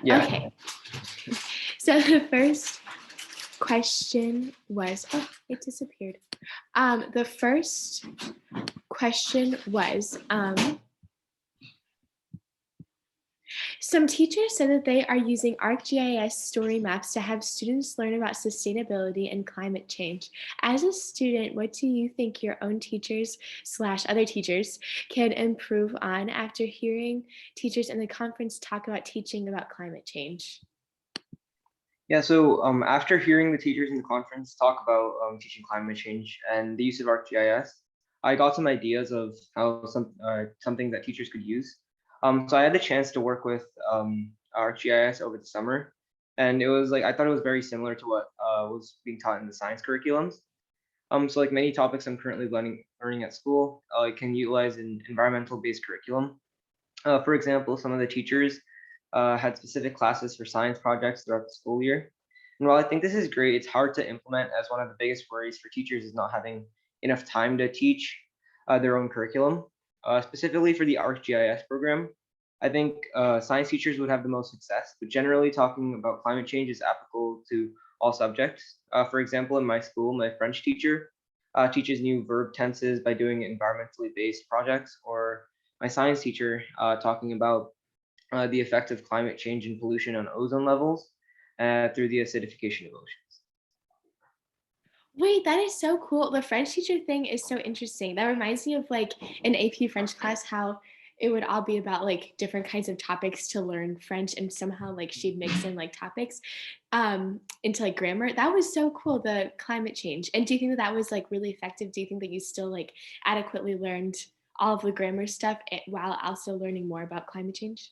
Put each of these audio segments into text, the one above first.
Yeah. Okay. So the first question was, oh, it disappeared. The first question was, some teachers said that they are using ArcGIS story maps to have students learn about sustainability and climate change. As a student, what do you think your own teachers slash other teachers can improve on after hearing teachers in the conference talk about teaching about climate change? Yeah, so after hearing the teachers in the conference talk about teaching climate change and the use of ArcGIS, I got some ideas of how something that teachers could use. So I had the chance to work with ArcGIS over the summer, and it was like I thought it was very similar to what was being taught in the science curriculums. So like many topics I'm currently learning at school, I can utilize in environmental-based curriculum. For example, some of the teachers had specific classes for science projects throughout the school year. And while I think this is great, it's hard to implement, as one of the biggest worries for teachers is not having enough time to teach their own curriculum. Specifically for the ArcGIS program, I think science teachers would have the most success, but generally talking about climate change is applicable to all subjects. For example, in my school, my French teacher teaches new verb tenses by doing environmentally based projects, or my science teacher talking about the effect of climate change and pollution on ozone levels through the acidification of oceans. Wait, that is so cool. The French teacher thing is so interesting. That reminds me of like an AP French class, how it would all be about like different kinds of topics to learn French, and somehow like she'd mix in like topics into like grammar. That was so cool, the climate change. And do you think that that was like really effective? Do you think that you still like adequately learned all of the grammar stuff while also learning more about climate change?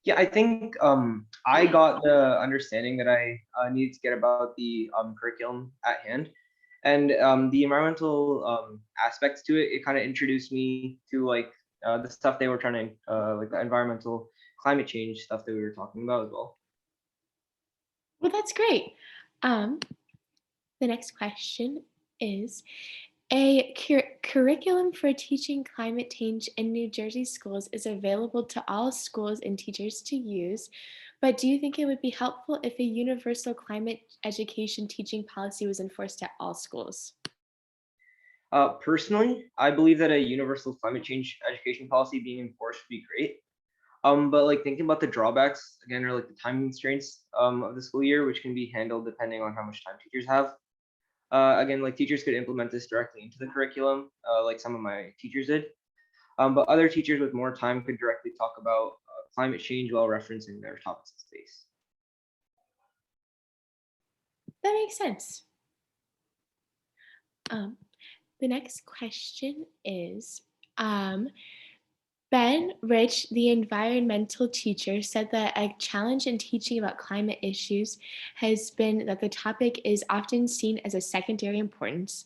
Yeah, I think I got the understanding that I needed to get about the curriculum at hand, and the environmental aspects to it. It kind of introduced me to like the stuff they were trying to like the environmental climate change stuff that we were talking about as well. Well, that's great. Um, the next question is, a curriculum for teaching climate change in New Jersey schools is available to all schools and teachers to use, but do you think it would be helpful if a universal climate education teaching policy was enforced at all schools? Personally, I believe that a universal climate change education policy being enforced would be great. But like thinking about the drawbacks again, or like the time constraints of the school year, which can be handled depending on how much time teachers have. Again, like teachers could implement this directly into the curriculum, like some of my teachers did. But other teachers with more time could directly talk about climate change while referencing their topics in space. That makes sense. Um, the next question is, um, Ben Rich, the environmental teacher, said that a challenge in teaching about climate issues has been that the topic is often seen as a secondary importance.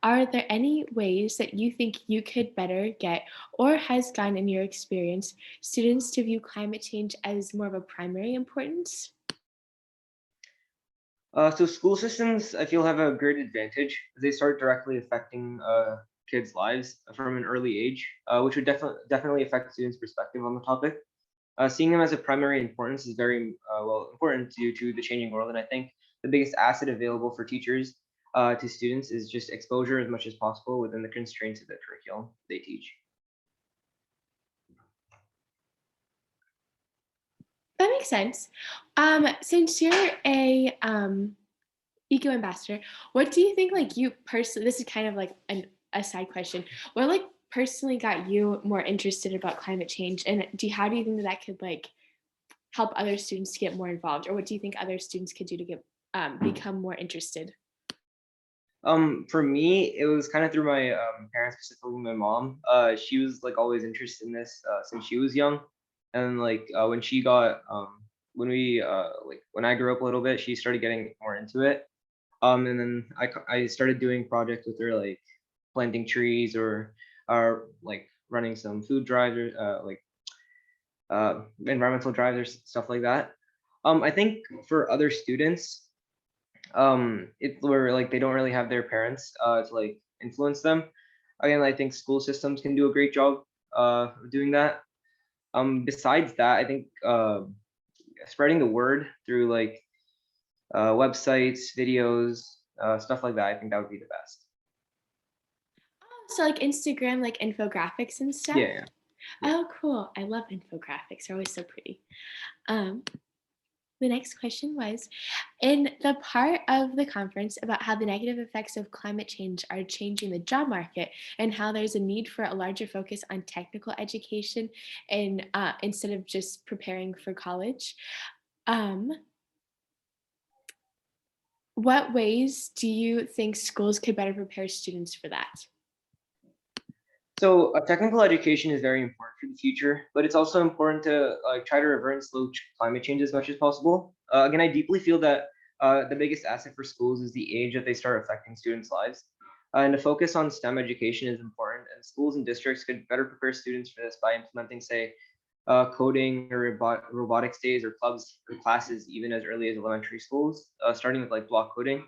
Are there any ways that you think you could better get, or has gotten in your experience, students to view climate change as more of a primary importance? So school systems, I feel, have a great advantage. They start directly affecting kids' lives from an early age, which would definitely affect students' perspective on the topic. Seeing them as a primary importance is very well important due to the changing world, and I think the biggest asset available for teachers to students is just exposure as much as possible within the constraints of the curriculum they teach. That makes sense. Since you're a eco-ambassador, what do you think, like, you personally, this is kind of like a side question, what like personally got you more interested about climate change, and how do you think that that could like help other students to get more involved, or what do you think other students could do to get become more interested? For me, it was kind of through my parents, specifically my mom. She was like always interested in this since she was young, and like when she got when we like when I grew up a little bit, she started getting more into it. And then I started doing projects with her, like planting trees or like running some food drives or like environmental drives or stuff like that. I think for other students, it where like they don't really have their parents to like influence them. Again, I think school systems can do a great job of doing that. Besides that, I think spreading the word through like websites, videos, stuff like that. I think that would be the best. So like Instagram, like infographics and stuff. Yeah, yeah, yeah. Oh, cool. I love infographics. They're always so pretty. Um, the next question was, in the part of the conference about how the negative effects of climate change are changing the job market and how there's a need for a larger focus on technical education and instead of just preparing for college. Um, what ways do you think schools could better prepare students for that? So technical education is very important for the future, but it's also important to like try to revert and slow climate change as much as possible. Again, I deeply feel that the biggest asset for schools is the age that they start affecting students' lives. And the focus on STEM education is important, and schools and districts could better prepare students for this by implementing, say, coding or robotics days or clubs or classes even as early as elementary schools, starting with like block coding.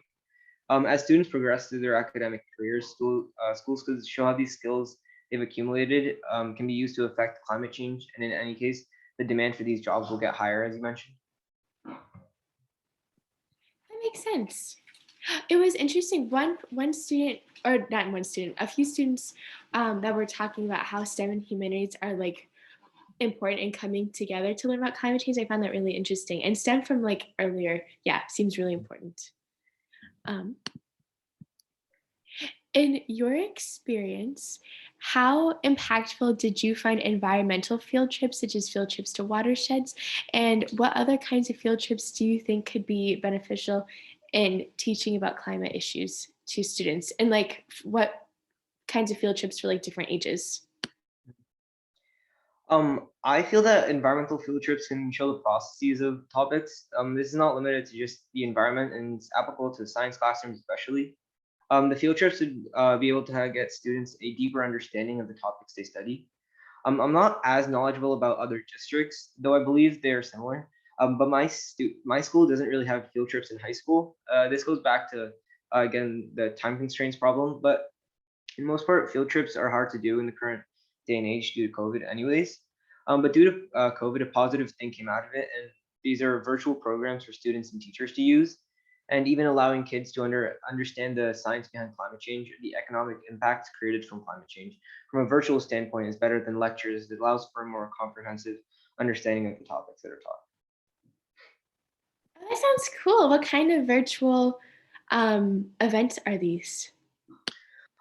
As students progress through their academic careers, schools could show how these skills they've accumulated can be used to affect climate change. And in any case, the demand for these jobs will get higher, as you mentioned. That makes sense. It was interesting. One student, or not one student, a few students that were talking about how STEM and humanities are like important in coming together to learn about climate change. I found that really interesting. And STEM from like earlier, yeah, seems really important. Um, in your experience, how impactful did you find environmental field trips, such as field trips to watersheds? And what other kinds of field trips do you think could be beneficial in teaching about climate issues to students? And like what kinds of field trips for like different ages? I feel that environmental field trips can show the processes of topics. This is not limited to just the environment, and it's applicable to science classrooms especially. The field trips would be able to get students a deeper understanding of the topics they study. I'm not as knowledgeable about other districts, though I believe they are similar. But my school doesn't really have field trips in high school. This goes back to again the time constraints problem. But in most part, field trips are hard to do in the current day and age due to COVID, anyways. But due to COVID, a positive thing came out of it, and these are virtual programs for students and teachers to use, and even allowing kids to understand the science behind climate change, the economic impacts created from climate change. From a virtual standpoint, is better than lectures. It allows for a more comprehensive understanding of the topics that are taught. Oh, that sounds cool. What kind of virtual events are these?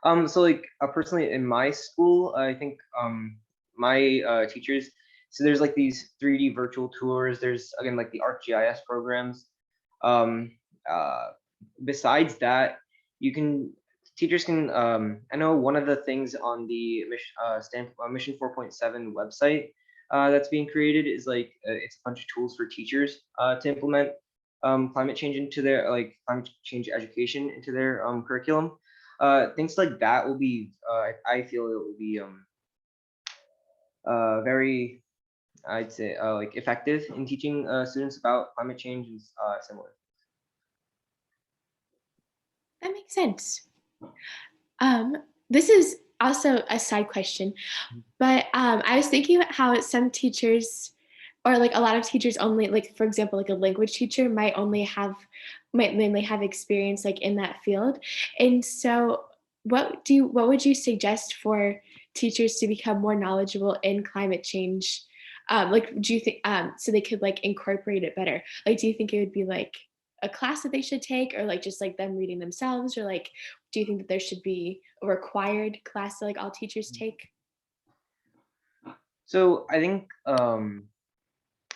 So like personally in my school, I think my teachers. So there's like these 3D virtual tours. There's again like the ArcGIS programs. Um, uh, Besides that, you can teachers can. I know one of the things on the Mission 4.7 website that's being created is like it's a bunch of tools for teachers to implement climate change into their like climate change education into their curriculum. Things like that will be I feel it will be very I'd say like effective in teaching students about climate change and similar. That makes sense. Um, this is also a side question, but I was thinking about how some teachers, or like a lot of teachers, only like for example, like a language teacher might mainly have experience like in that field, and so what would you suggest for teachers to become more knowledgeable in climate change? Like, do you think so they could like incorporate it better? Like, do you think it would be like a class that they should take, or like just like them reading themselves, or like do you think that there should be a required class that like all teachers take? So I think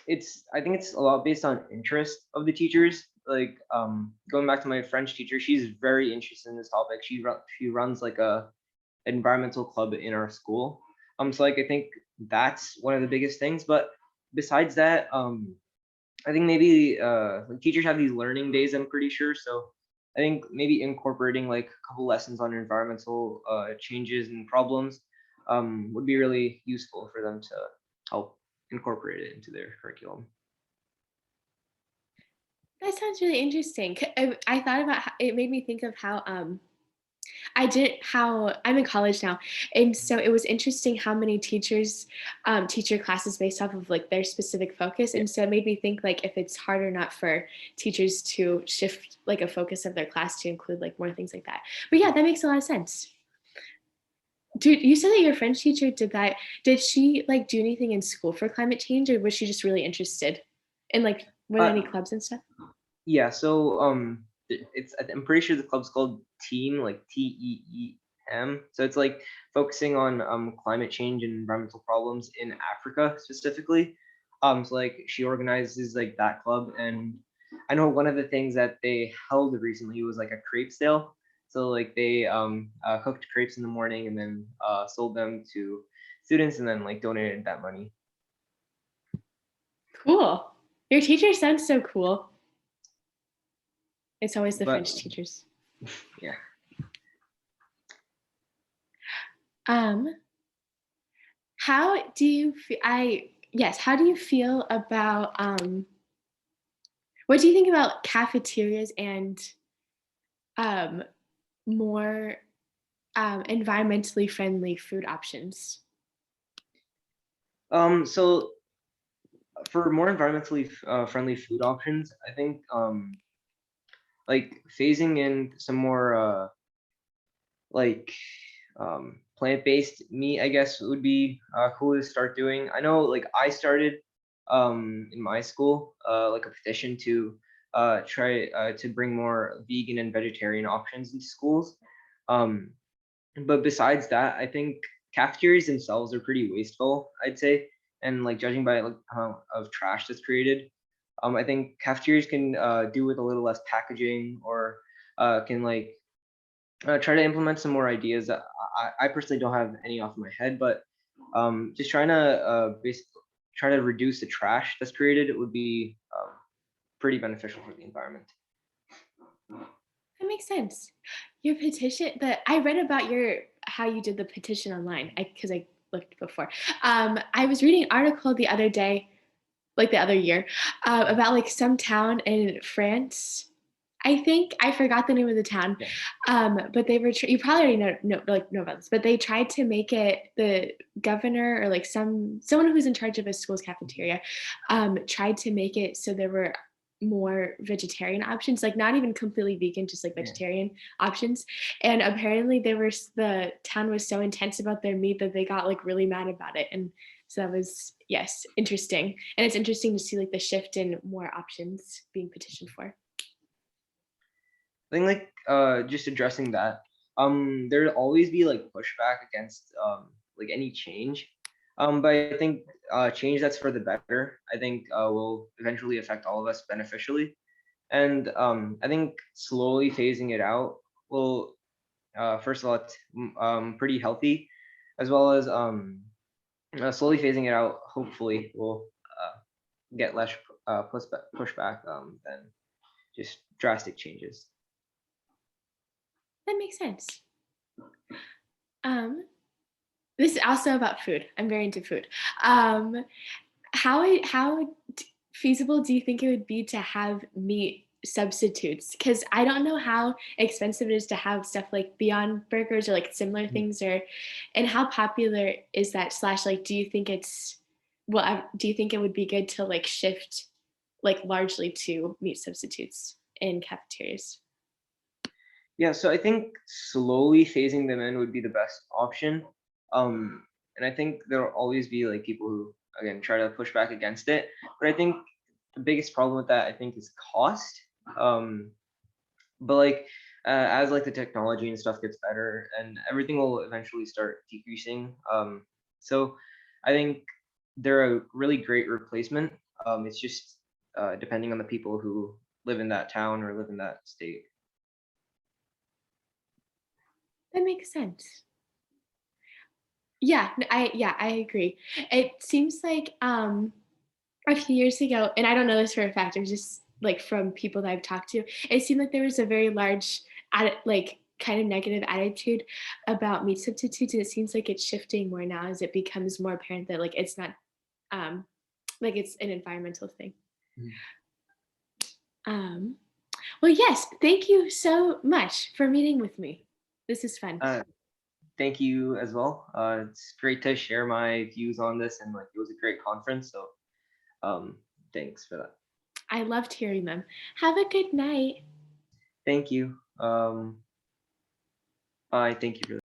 it's a lot based on interest of the teachers. Like going back to my French teacher, she's very interested in this topic. She runs like a environmental club in our school. So like I think that's one of the biggest things. But besides that, I think maybe like teachers have these learning days. I'm pretty sure. So I think maybe incorporating like a couple lessons on environmental changes and problems would be really useful for them to help incorporate it into their curriculum. That sounds really interesting. I thought about how, it made me think of how I did how I'm in college now, and so it was interesting how many teachers teach your classes based off of like their specific focus, Yeah. and so it made me think like if it's hard or not for teachers to shift like a focus of their class to include like more things like that. But yeah, that makes a lot of sense. Dude, you said that your French teacher did that. Did she like do anything in school for climate change, or was she just really interested in like were there any Uh, clubs and stuff? yeah. So I'm pretty sure the club's called Team, like TEEM. So it's like focusing on climate change and environmental problems in Africa specifically. So like she organizes like that club, and I know one of the things that they held recently was like a crepe sale. So like they cooked crepes in the morning and then sold them to students and then like donated that money. Cool. Your teacher sounds so cool. It's always the But French teachers. yeah. Um, how do you feel? How do you feel about what do you think about cafeterias and um more environmentally friendly food options? So for more environmentally friendly food options, I think like phasing in some more like plant-based meat, I guess would be cool to start doing. I know like I started in my school like a petition to try to bring more vegan and vegetarian options into schools. Um, but besides that, I think cafeterias themselves are pretty wasteful, I'd say. And like judging by like of trash that's created, I think cafeterias can do with a little less packaging or can like try to implement some more ideas that I personally don't have any off my head, but just trying to basically try to reduce the trash that's created. It would be pretty beneficial for the environment. That makes sense. Your petition that I read about your how you did the petition online. I looked before. I was reading an article the other day, like the other year, about like some town in France. I think I forgot the name of the town, Yeah. but they were. You probably already know about this, but they tried to make it the governor or like someone who's in charge of a school's cafeteria, tried to make it so there were more vegetarian options, like not even completely vegan, just like Yeah. vegetarian options. And apparently, the town was so intense about their meat that they got like really mad about it, and so that was, yes, interesting. And it's interesting to see like the shift in more options being petitioned for. I think like just addressing that, there'll always be like pushback against like any change. But I think change that's for the better, I think will eventually affect all of us beneficially. And I think slowly phasing it out will first of all it's pretty healthy, as well as slowly phasing it out hopefully will get less pushback than just drastic changes. That makes sense. Um, this is also about food. I'm very into food. Um, how feasible do you think it would be to have meat substitutes? Because I don't know how expensive it is to have stuff like Beyond Burgers or like similar things, and how popular is that? Slash, like, do you think do you think it would be good to like shift like largely to meat substitutes in cafeterias? Yeah, so I think slowly phasing them in would be the best option. And I think there'll always be like people who again try to push back against it. But I think the biggest problem with that I think is cost. Um, but like as like the technology and stuff gets better and everything will eventually start decreasing. So I think they're a really great replacement. It's just depending on the people who live in that town or live in that state. That makes sense. Yeah, I agree. It seems like a few years ago, and I don't know this for a fact, I'm just like from people that I've talked to, it seemed like there was a very large like kind of negative attitude about meat substitutes, and it seems like it's shifting more now as it becomes more apparent that like it's not um like it's an environmental thing. Mhm. Um well, yes, thank you so much for meeting with me. This is fun. Uh, Thank you as well. It's great to share my views on this, and like it was a great conference. So um, thanks for that. I loved hearing them. Have a good night. Thank you. Bye. Thank you for